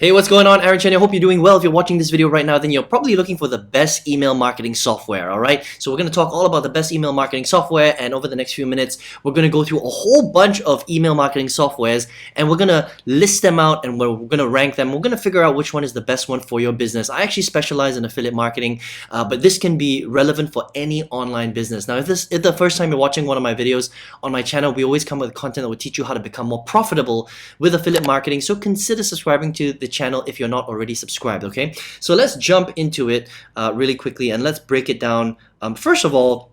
Hey, what's going on? Aaron Chen. I hope you're doing well. If you're watching this video right now, then you're probably looking for the best email marketing software, all right? So we're going to talk all about the best email marketing software, and over the next few minutes, we're going to go through a whole bunch of email marketing softwares, and we're going to list them out, and we're going to rank them. We're going to figure out which one is the best one for your business. I actually specialize in affiliate marketing, but this can be relevant for any online business. Now, if the first time you're watching one of my videos on my channel, we always come with content that will teach you how to become more profitable with affiliate marketing, so consider subscribing to the channel if you're not already subscribed. Okay, so let's jump into it really quickly, and let's break it down. First of all,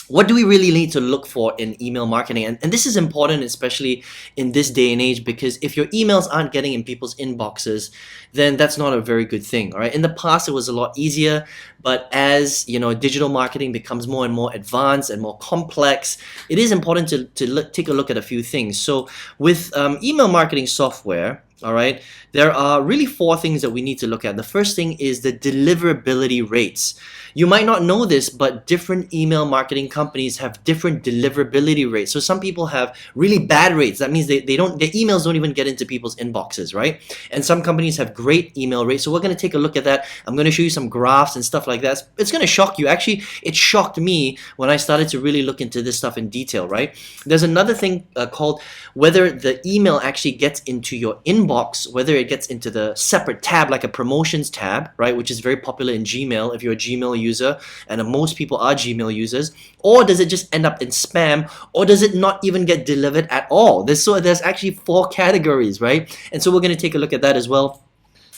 what do we really need to look for in email marketing? And this is important, especially in this day and age, because if your emails aren't getting in people's inboxes, then that's not a very good thing. All right. In the past, it was a lot easier, but as you know, digital marketing becomes more and more advanced and more complex, it is important to take a look at a few things. So with email marketing software, all right, there are really four things that we need to look at. The first thing is the deliverability rates. You might not know this, but different email marketing companies have different deliverability rates. So some people have really bad rates. That means their emails don't even get into people's inboxes, right? And some companies have great email rates. So we're going to take a look at that. I'm going to show you some graphs and stuff like that. It's going to shock you. Actually, it shocked me when I started to really look into this stuff in detail, right? There's another thing called whether the email actually gets into your inbox, whether it gets into the separate tab like a promotions tab, right, which is very popular in Gmail if you're a Gmail user, and most people are Gmail users, or does it just end up in spam, or does it not even get delivered at all? There's actually four categories, right? And so we're going to take a look at that as well.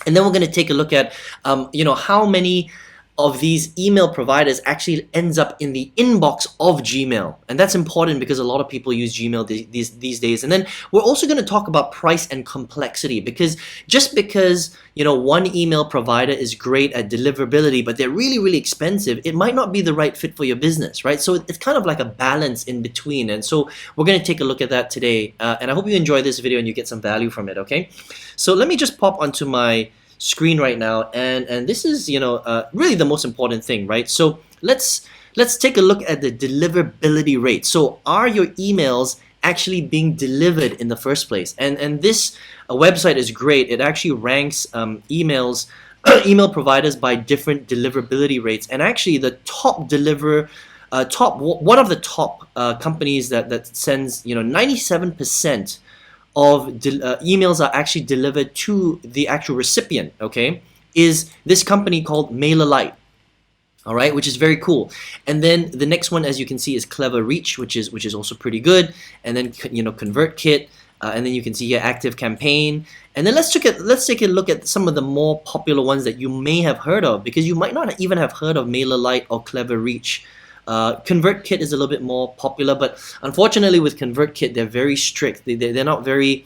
And then we're going to take a look at how many of these email providers actually ends up in the inbox of Gmail. And that's important because a lot of people use Gmail these days. And then we're also going to talk about price and complexity, because just because one email provider is great at deliverability, but they're really, really expensive, it might not be the right fit for your business, right? So it's kind of like a balance in between. And so we're going to take a look at that today. And I hope you enjoy this video and you get some value from it, okay? So let me just pop onto my screen right now, and this is really the most important thing, right? So let's take a look at the deliverability rate. So are your emails actually being delivered in the first place? And this website is great. It actually ranks email providers by different deliverability rates, and actually the one of the top companies that sends 97% of emails are actually delivered to the actual recipient, okay, is this company called MailerLite, all right, which is very cool. And then the next one, as you can see, is Clever Reach, which is also pretty good. And then ConvertKit, and then you can see here Active Campaign. And then let's take a look at some of the more popular ones that you may have heard of, because you might not even have heard of MailerLite or Clever Reach. ConvertKit is a little bit more popular, but unfortunately with ConvertKit, they're very strict. They're not very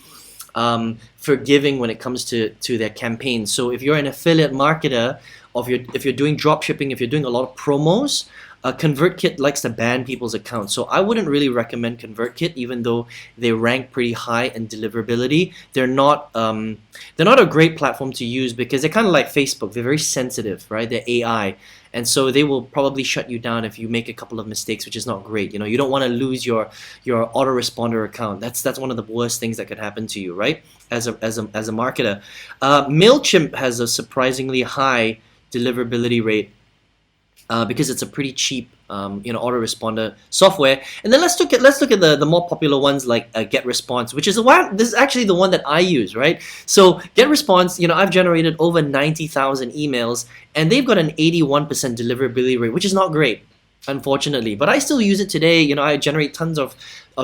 forgiving when it comes to their campaigns. So if you're an affiliate marketer, or if you're doing drop shipping, if you're doing a lot of promos, ConvertKit likes to ban people's accounts. So I wouldn't really recommend ConvertKit, even though they rank pretty high in deliverability. They're not a great platform to use, because they're kind of like Facebook. They're very sensitive, right? They're AI. And so they will probably shut you down if you make a couple of mistakes, which is not great. You don't want to lose your autoresponder account. That's one of the worst things that could happen to you, right? As a marketer. MailChimp has a surprisingly high deliverability rate, because it's a pretty cheap autoresponder software. And then let's look at the more popular ones like Getresponse, which is this is actually the one that I use, right? So Getresponse, I've generated over 90,000 emails, and they've got an 81% deliverability rate, which is not great, unfortunately, but I still use it today. I generate tons of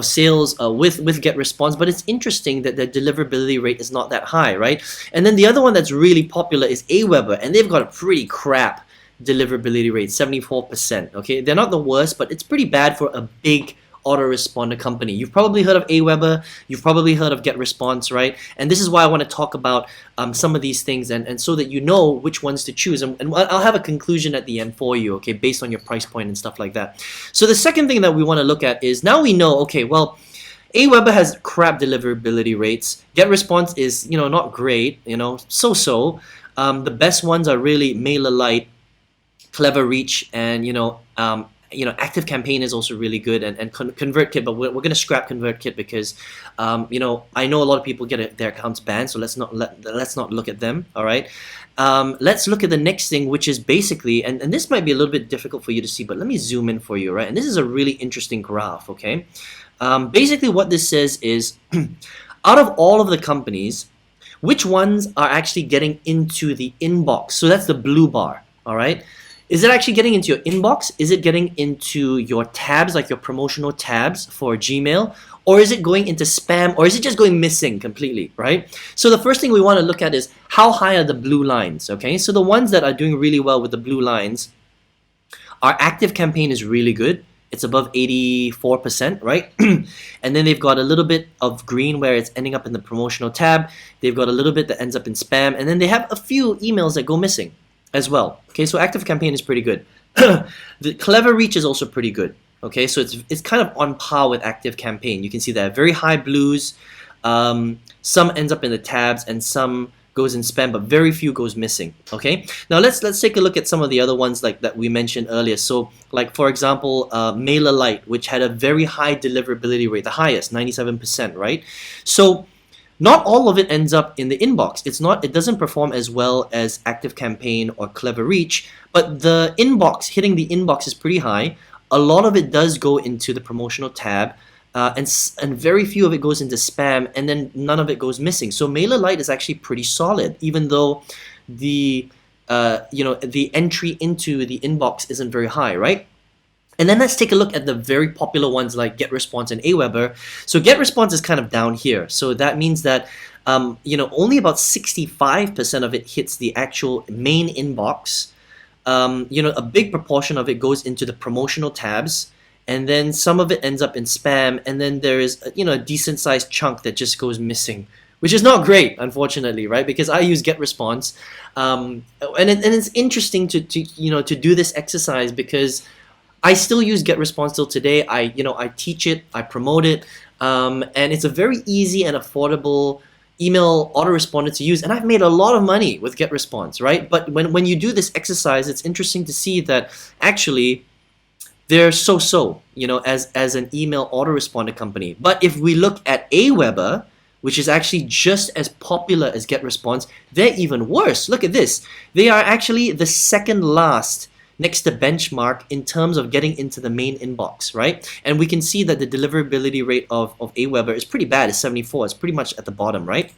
sales with Getresponse, but it's interesting that the deliverability rate is not that high, right? And then the other one that's really popular is Aweber, and they've got a pretty crap deliverability rate, 74%. Okay, they're not the worst, but it's pretty bad for a big autoresponder company. You've probably heard of Aweber, you've probably heard of Getresponse, right? And this is why I want to talk about some of these things, and so that you know which ones to choose. And I'll have a conclusion at the end for you, okay, based on your price point and stuff like that. So the second thing that we want to look at is, now we know, okay, well, Aweber has crap deliverability rates. Getresponse is, not great, so-so. The best ones are really MailerLite, Clever Reach, and Active Campaign is also really good, and ConvertKit, but we're going to scrap ConvertKit because, I know a lot of people get their accounts banned, so let's not look at them. All right, let's look at the next thing, which is basically, and this might be a little bit difficult for you to see, but let me zoom in for you, right? And this is a really interesting graph. Okay, basically what this says is, out of all of the companies, which ones are actually getting into the inbox? So that's the blue bar. All right. Is it actually getting into your inbox? Is it getting into your tabs, like your promotional tabs for Gmail? Or is it going into spam? Or is it just going missing completely, right? So the first thing we want to look at is how high are the blue lines, okay? So the ones that are doing really well with the blue lines, our Active Campaign is really good. It's above 84%, right? And then they've got a little bit of green where it's ending up in the promotional tab. They've got a little bit that ends up in spam. And then they have a few emails that go missing as well. Okay, so Active Campaign is pretty good. The Clever Reach is also pretty good. Okay, so it's kind of on par with Active Campaign. You can see that very high blues. Some ends up in the tabs and some goes in spam, but very few goes missing. Okay, now let's take a look at some of the other ones like that we mentioned earlier. So like for example, MailerLite, which had a very high deliverability rate, the highest, 97%, right? So not all of it ends up in the inbox. It doesn't perform as well as Active Campaign or Clever Reach, but the inbox, hitting the inbox is pretty high. A lot of it does go into the promotional tab, and very few of it goes into spam, and then none of it goes missing. So MailerLite is actually pretty solid, even though the the entry into the inbox isn't very high, right? And then let's take a look at the very popular ones like Getresponse and Aweber. So Getresponse is kind of down here. So that means that only about 65% of it hits the actual main inbox. A big proportion of it goes into the promotional tabs, and then some of it ends up in spam, and then there is a decent sized chunk that just goes missing, which is not great, unfortunately, right? Because I use Getresponse, and it's interesting to do this exercise because I still use Getresponse till today. I teach it, I promote it, and it's a very easy and affordable email autoresponder to use, and I've made a lot of money with Getresponse, right? But when you do this exercise, it's interesting to see that actually they're so-so, as an email autoresponder company. But if we look at Aweber, which is actually just as popular as Getresponse, they're even worse. Look at this. They are actually the second last next to benchmark in terms of getting into the main inbox, right? And we can see that the deliverability rate of Aweber is pretty bad. It's 74. It's pretty much at the bottom, right?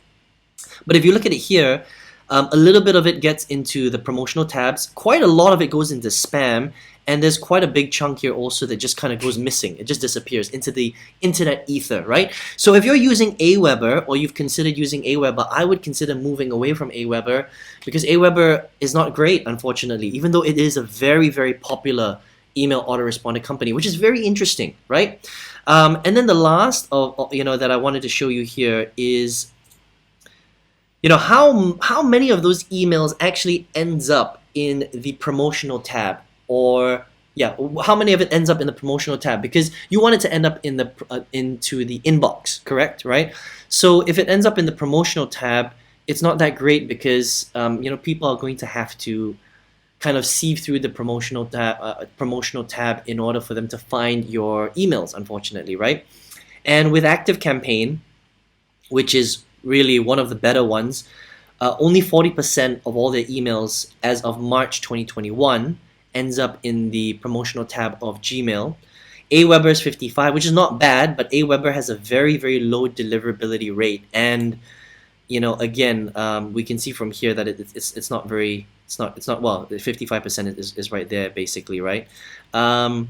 But if you look at it here, a little bit of it gets into the promotional tabs. Quite a lot of it goes into spam. And there's quite a big chunk here also that just kind of goes missing. It just disappears into the internet ether, right? So if you're using Aweber or you've considered using Aweber, I would consider moving away from Aweber because Aweber is not great, unfortunately, even though it is a very, very popular email autoresponder company, which is very interesting, right? And then the last that I wanted to show you here is how many of those emails actually ends up in the promotional tab. Or how many of it ends up in the promotional tab? Because you want it to end up in the into the inbox, correct? Right? So if it ends up in the promotional tab, it's not that great because people are going to have to kind of sieve through the promotional tab in order for them to find your emails, unfortunately, right? And with Active Campaign, which is really one of the better ones, only 40% of all their emails as of March 2021 ends up in the promotional tab of Gmail. Aweber is 55, which is not bad, but Aweber has a very, very low deliverability rate. And again, we can see from here that it's not very, well, 55% is right there basically, right? And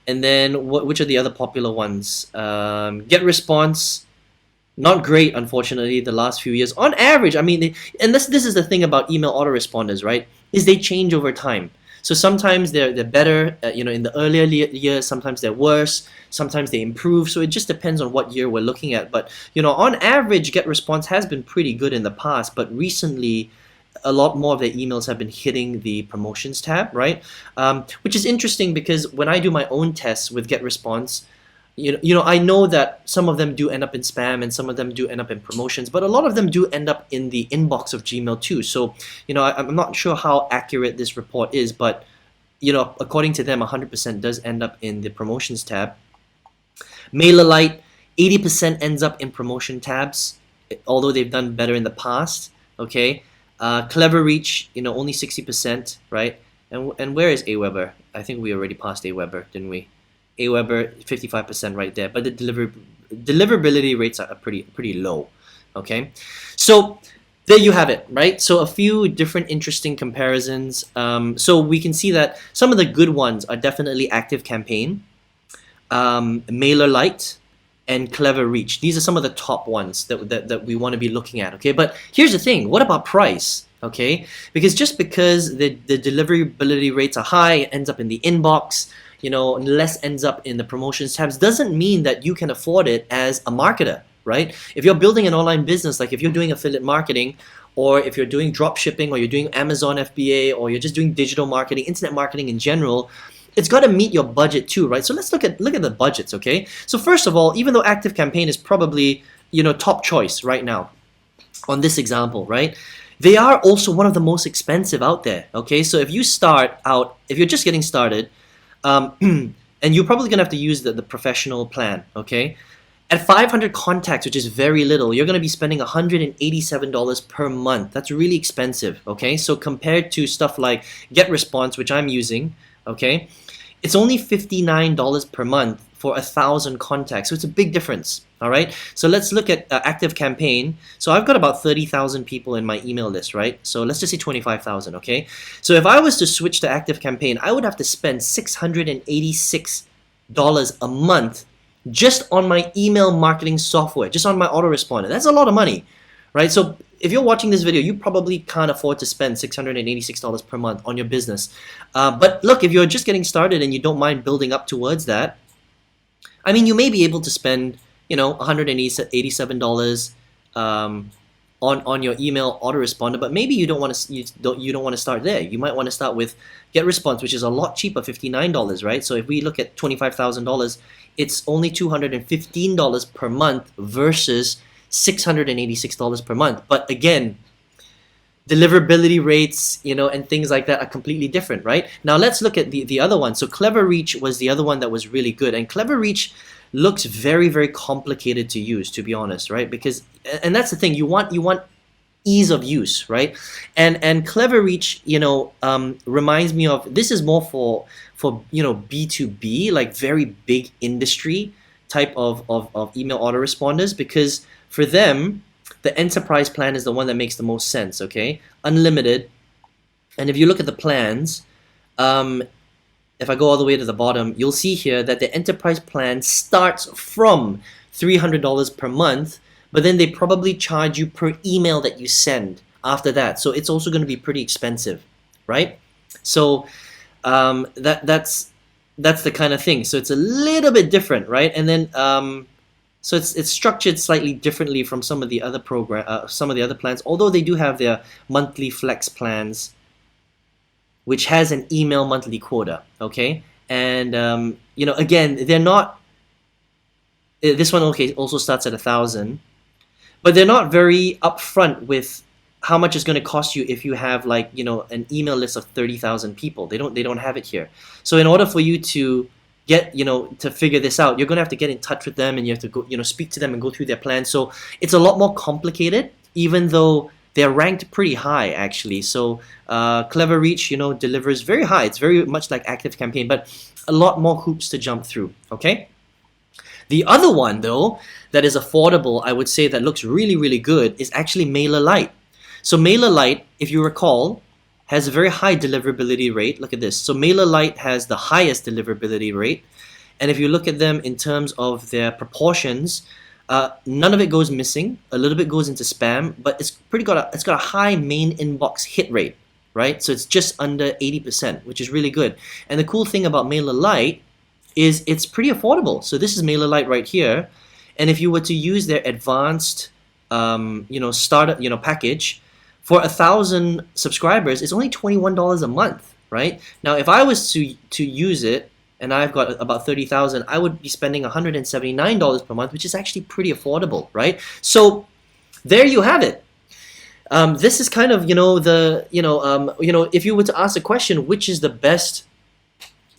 then which are the other popular ones? Getresponse, not great, unfortunately, the last few years. On average, I mean, and this is the thing about email autoresponders, right? Is they change over time. So sometimes they're better, in the earlier years. Sometimes they're worse. Sometimes they improve. So it just depends on what year we're looking at. But on average, Getresponse has been pretty good in the past. But recently, a lot more of their emails have been hitting the promotions tab, right? Which is interesting because when I do my own tests with Getresponse, I know that some of them do end up in spam and some of them do end up in promotions, but a lot of them do end up in the inbox of Gmail too. So, I'm not sure how accurate this report is, but according to them, 100% does end up in the promotions tab. MailerLite, 80% ends up in promotion tabs, although they've done better in the past. Okay, Cleverreach, only 60%, right? And where is Aweber? I think we already passed Aweber, didn't we? Aweber, 55% right there, but the deliverability rates are pretty low. Okay, so there you have it, right? So a few different interesting comparisons. So we can see that some of the good ones are definitely ActiveCampaign, MailerLite, and Cleverreach. These are some of the top ones that we want to be looking at. Okay, but here's the thing: what about price? Okay, because just because the deliverability rates are high, it ends up in the inbox, and less ends up in the promotions tabs, doesn't mean that you can afford it as a marketer, right? If you're building an online business, like if you're doing affiliate marketing, or if you're doing drop shipping, or you're doing Amazon FBA, or you're just doing digital marketing, internet marketing in general, it's got to meet your budget too, right? So let's look at the budgets, okay? So first of all, even though ActiveCampaign is probably top choice right now on this example, right? They are also one of the most expensive out there, okay? So if you start out, if you're just getting started, and you're probably gonna have to use the professional plan, okay? At 500 contacts, which is very little, you're gonna be spending $187 per month. That's really expensive, okay? So compared to stuff like Getresponse, which I'm using, okay, it's only $59 per month for 1,000 contacts. So it's a big difference, all right? So let's look at ActiveCampaign. So I've got about 30,000 people in my email list, right? So let's just say 25,000, okay? So if I was to switch to ActiveCampaign, I would have to spend $686 a month just on my email marketing software, just on my autoresponder. That's a lot of money, right? So if you're watching this video, you probably can't afford to spend $686 per month on your business. But look, if you're just getting started and you don't mind building up towards that, I mean, you may be able to spend, $187 on your email autoresponder, but maybe you don't want to start there. You might want to start with Getresponse, which is a lot cheaper, $59, right? So if we look at $25,000, it's only $215 per month versus $686 per month. But again, deliverability rates, and things like that are completely different, right? Now let's look at the other one. So Cleverreach was the other one that was really good, and Cleverreach looks very, very complicated to use, to be honest, right? And that's the thing, you want ease of use, right? And Cleverreach, reminds me of, this is more for B2B, like very big industry type of email autoresponders, because for them, the enterprise plan is the one that makes the most sense, okay? Unlimited. And if you look at the plans, if I go all the way to the bottom, you'll see here that the enterprise plan starts from $300 per month, but then they probably charge you per email that you send after that. So it's also going to be pretty expensive, right? So that's the kind of thing. So it's a little bit different, right? And then so it's structured slightly differently from some of the other plans, although they do have their monthly flex plans, which has an email monthly quota, okay? And again, they're not. This one also starts at 1,000, but they're not very upfront with how much it's going to cost you if you have an email list of 30,000 people. They don't have it here. So in order for you to get to figure this out, you're going to have to get in touch with them, and you have to go speak to them and go through their plan. So it's a lot more complicated, even though they're ranked pretty high actually. So Cleverreach delivers very high. It's very much like ActiveCampaign, but a lot more hoops to jump through, okay? The other one though that is affordable, I would say, that looks really, really good is actually MailerLite. So MailerLite, if you recall, has a very high deliverability rate. Look at this. So MailerLite has the highest deliverability rate, and if you look at them in terms of their proportions, none of it goes missing. A little bit goes into spam, but it's got a high main inbox hit rate, right? So it's just under 80%, which is really good. And the cool thing about MailerLite is it's pretty affordable. So this is MailerLite right here, and if you were to use their advanced, starter, package, for 1,000 subscribers, it's only $21 a month, right? Now, if I was to use it, and I've got about 30,000, I would be spending $179 per month, which is actually pretty affordable, right? So there you have it. This is kind of, if you were to ask the question, which is the best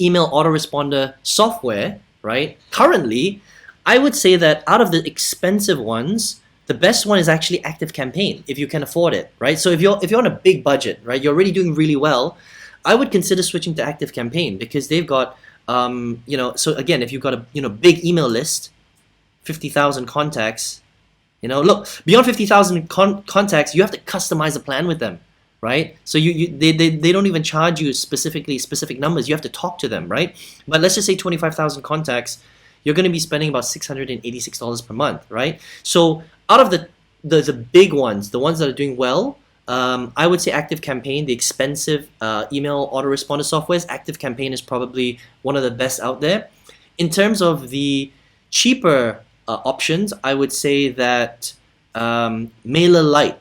email autoresponder software, right? Currently, I would say that out of the expensive ones, the best one is actually ActiveCampaign if you can afford it, right? So if you're on a big budget, right, you're already doing really well, I would consider switching to ActiveCampaign because they've got so again, if you've got a big email list, 50,000 contacts, look, beyond 50,000 contacts, you have to customize a plan with them, right? So they don't even charge you specific numbers. You have to talk to them, right? But let's just say 25,000 contacts, you're going to be spending about $686 per month, right? So out of the big ones, the ones that are doing well, I would say ActiveCampaign, the expensive email autoresponder softwares, ActiveCampaign is probably one of the best out there. In terms of the cheaper options, I would say that MailerLite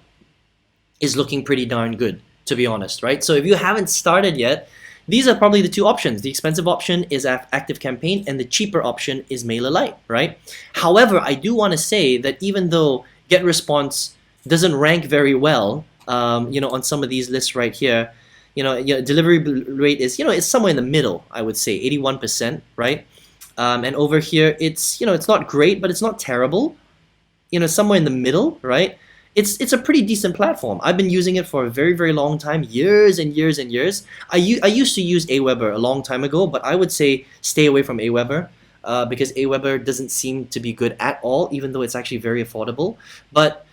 is looking pretty darn good, to be honest, right? So if you haven't started yet, these are probably the two options. The expensive option is ActiveCampaign and the cheaper option is MailerLite, right? However, I do want to say that even though Getresponse doesn't rank very well, on some of these lists right here, delivery rate is, it's somewhere in the middle, I would say, 81%, right? And over here, it's not great, but it's not terrible. Somewhere in the middle, right? It's a pretty decent platform. I've been using it for a very, very long time, years and years and years. I used to use Aweber a long time ago, but I would say stay away from Aweber because Aweber doesn't seem to be good at all, even though it's actually very affordable. But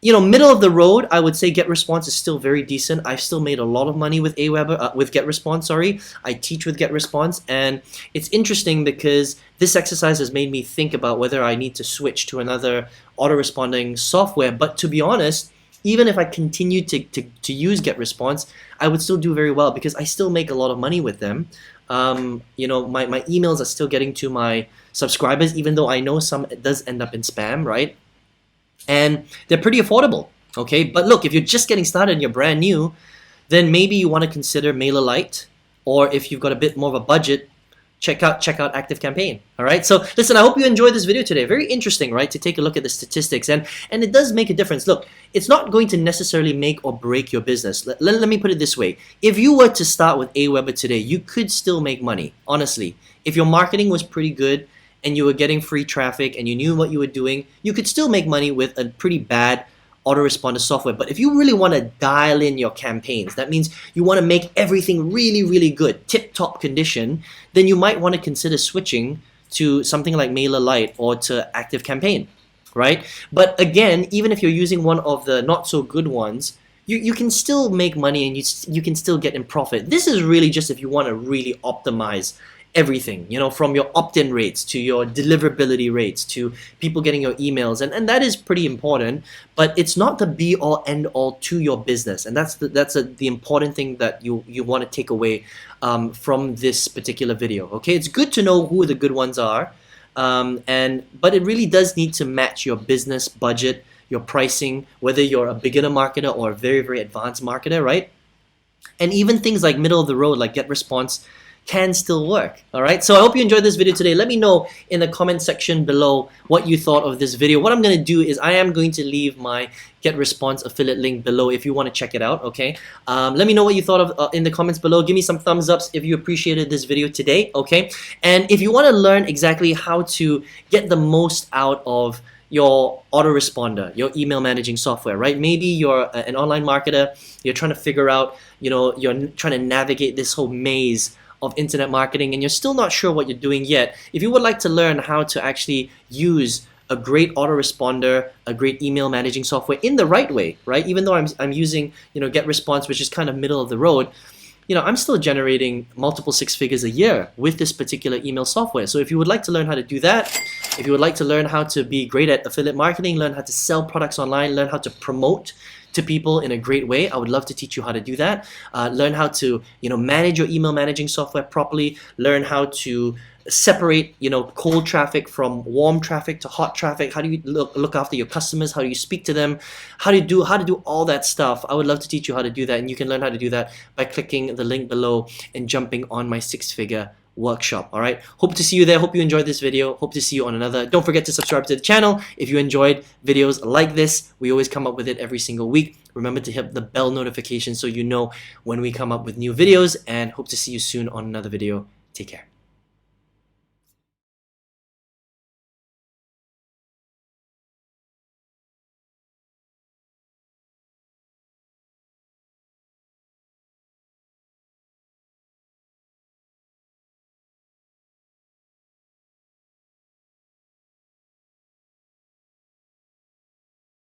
middle of the road, I would say Getresponse is still very decent. I've still made a lot of money with with Getresponse, sorry. I teach with Getresponse, and it's interesting because this exercise has made me think about whether I need to switch to another autoresponding software. But to be honest, even if I continue to use Getresponse, I would still do very well because I still make a lot of money with them. My emails are still getting to my subscribers, even though I know some it does end up in spam, right? And they're pretty affordable, okay? But look, if you're just getting started and you're brand new, then maybe you want to consider MailerLite, or if you've got a bit more of a budget, check out ActiveCampaign. All right. So listen, I hope you enjoyed this video today. Very interesting, right? To take a look at the statistics, and it does make a difference. Look, it's not going to necessarily make or break your business. Let me put it this way: if you were to start with Aweber today, you could still make money. Honestly, if your marketing was pretty good and you were getting free traffic and you knew what you were doing, you could still make money with a pretty bad autoresponder software. But if you really want to dial in your campaigns, that means you want to make everything really, really good, tip-top condition, then you might want to consider switching to something like MailerLite or to ActiveCampaign, right? But again, even if you're using one of the not so good ones, you can still make money and you can still get in profit. This is really just if you want to really optimize everything, from your opt-in rates to your deliverability rates to people getting your emails, and that is pretty important, but it's not the be-all end-all to your business, and that's the important thing that you want to take away from this particular video. Okay, it's good to know who the good ones are, but it really does need to match your business budget, your pricing, whether you're a beginner marketer or a very, very advanced marketer, right? And even things like middle of the road, like Getresponse, can still work. All right, so I hope you enjoyed this video today. Let me know in the comment section below what you thought of this video. What I'm going to do is I am going to leave my Getresponse affiliate link below if you want to check it out. Okay, let me know what you thought of in the comments below. Give me some thumbs ups if you appreciated this video today. Okay, and if you want to learn exactly how to get the most out of your autoresponder, your email managing software, right? Maybe you're an online marketer, you're trying to figure out, you're trying to navigate this whole maze of internet marketing and you're still not sure what you're doing yet. If you would like to learn how to actually use a great autoresponder, a great email managing software in the right way, right? Even though I'm using, Getresponse, which is kind of middle of the road, I'm still generating multiple six figures a year with this particular email software. So if you would like to learn how to do that, if you would like to learn how to be great at affiliate marketing, learn how to sell products online, learn how to promote to people in a great way, I would love to teach you how to do that. Learn how to manage your email managing software properly, learn how to separate cold traffic from warm traffic to hot traffic. How do you look after your customers? How do you speak to them? How to do all that stuff. I would love to teach you how to do that, and you can learn how to do that by clicking the link below and jumping on my six-figure workshop. All right, hope to see you there. Hope you enjoyed this video. Hope to see you on another. Don't forget to subscribe to the channel if you enjoyed videos like this. We always come up with it every single week. Remember to hit the bell notification so you know when we come up with new videos, and hope to see you soon on another video. Take care.